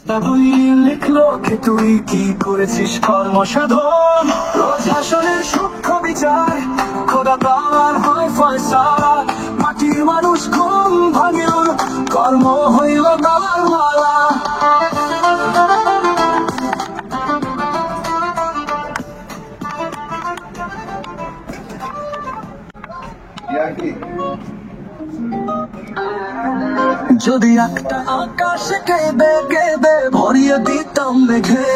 তুই লিখলো কে তুই কি করেছিস কর্মসাধন রোজ হাসনের সূক্ষ্ম বিচার খোদা তার হয় ফয়সালা মাটির মানুষ ঘুম ভাঙিল কর্ম হইল তার মালা যদি একটা আকাশে কেঁদে কেঁদে ভরিয়ে দিতাম মেঘে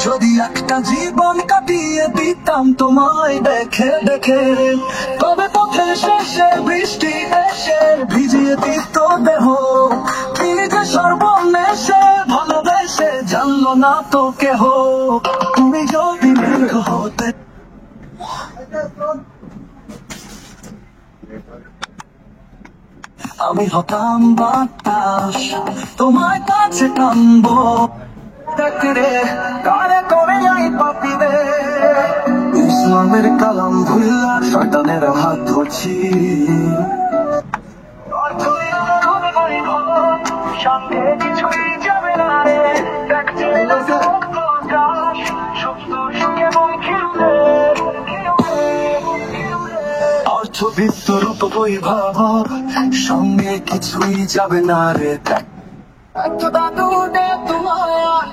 যদি একটা জীবন কাটিয়ে দিতাম তোমায় দেখে দেখে তবে পথে শেষে বৃষ্টি এসে ভিজিয়ে দিত দেহ তিনি যে সর্বনেশে ভালোবেসে জানলো না তো কেহ তুমি যদি মেঘ হতে আমি হতাম বাতাস তোমার কাছে টানবো রে কারে করে এই পাপিবে ইসলামের কালাম ভুল্লা শয়তানের হাত ধরছি সঙ্গে কিছুই যাবে না রে দেখতে সুখে বই খেলবে অর্থবিত্তর বৈভব সঙ্গে কিছুই যাবে না রে দাদু দে তোমার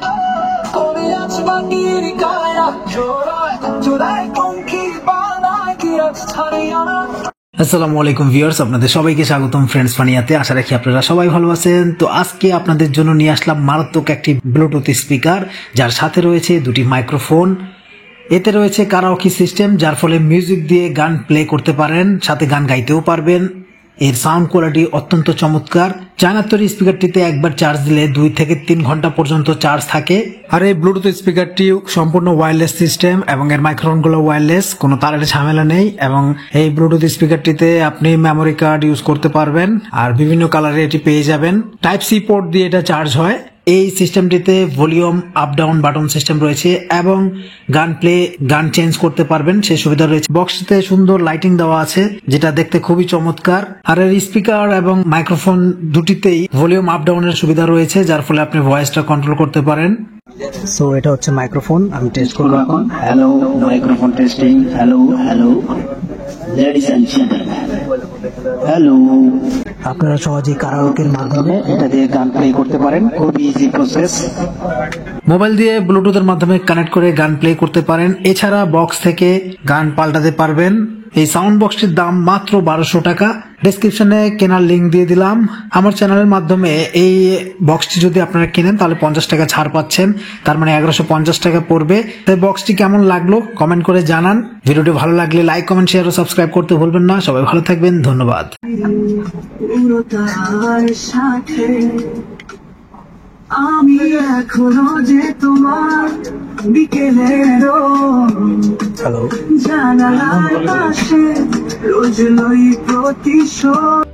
কবি আজ বাকির গায়া জোড়ায় জোড়ায় পঙ্খি বানায় কি আজ ছাড়িয়া। আসসালামু আলাইকুম ভিউয়ার্স, আপনাদের সবাইকে স্বাগতম ফ্রেন্ডস ফানিয়াতে। আশা রাখি আপনারা সবাই ভালো আছেন। তো আজকে আপনাদের জন্য নিয়ে আসলাম মারাত্মক একটি ব্লুটুথ স্পিকার, যার সাথে রয়েছে দুটি মাইক্রোফোন। এতে রয়েছে কারাওকে সিস্টেম, যার ফলে মিউজিক দিয়ে গান প্লে করতে পারেন, সাথে গান গাইতেও পারবেন। এর সাউন্ড কোয়ালিটি অত্যন্ত চমৎকার। চায়নার তৈরি স্পিকারটিতে একবার চার্জ দিলে 2 থেকে 3 ঘন্টা পর্যন্ত চার্জ থাকে। আর এই ব্লুটুথ স্পিকারটি সম্পূর্ণ ওয়্যারলেস সিস্টেম এবং এর মাইক্রোফোনগুলো ওয়্যারলেস, কোনো তারের ঝামেলা নেই। এবং এই ব্লুটুথ স্পিকারটিতে আপনি মেমোরি কার্ড ইউজ করতে পারবেন, আর বিভিন্ন কালারে এটি পেয়ে যাবেন। টাইপ সি পোর্ট দিয়ে এটা চার্জ হয়। এই সিস্টেমটিতে volume up down button system রয়েছে এবং গান প্লে গান চেঞ্জ করতে পারবেন সেই সুবিধা রয়েছে। বক্সটিতে সুন্দর লাইটিং দেওয়া আছে, যেটা দেখতে খুবই চমৎকার। আর এর স্পিকার এবং মাইক্রোফোন দুটিতেই ভলিউম আপ ডাউনের সুবিধা রয়েছে, যার ফলে আপনি ভয়েসটা কন্ট্রোল করতে পারেন। সো এটা হচ্ছে মাইক্রোফোন, আমি টেস্ট করবো এখন। Hello, microphone testing. Hello hello ladies and gentleman, hello. আপনারা সহজেই কারাওকের মাধ্যমে এটা দিয়ে গান প্লে করতে পারেন, খুবই ইজি প্রসেস। মোবাইল দিয়ে ব্লুটুথের মাধ্যমে কানেক্ট করে গান প্লে করতে পারেন। এছাড়া বক্স থেকে গান পাল্টাতে পারবেন। এই সাউন্ড বক্সটির দাম মাত্র 1200 টাকা। ডেসক্রিপশনে কেনার লিঙ্ক দিয়ে দিলাম। আমার চ্যানেলের মাধ্যমে এই বক্সটি যদি আপনারা কিনেন তাহলে 50 টাকা ছাড় পাচ্ছেন, তার মানে 1150 টাকা পড়বে। তাই বক্সটি কেমন লাগলো কমেন্ট করে জানান। ভিডিওটি ভালো লাগলে লাইক, কমেন্ট, শেয়ার ও সাবস্ক্রাইব করতে ভুলবেন না। সবাই ভালো থাকবেন, ধন্যবাদ। আমি এখনো যে তোমার বিকেলের জানালার পাশে রোজ লই প্রতিশোধ।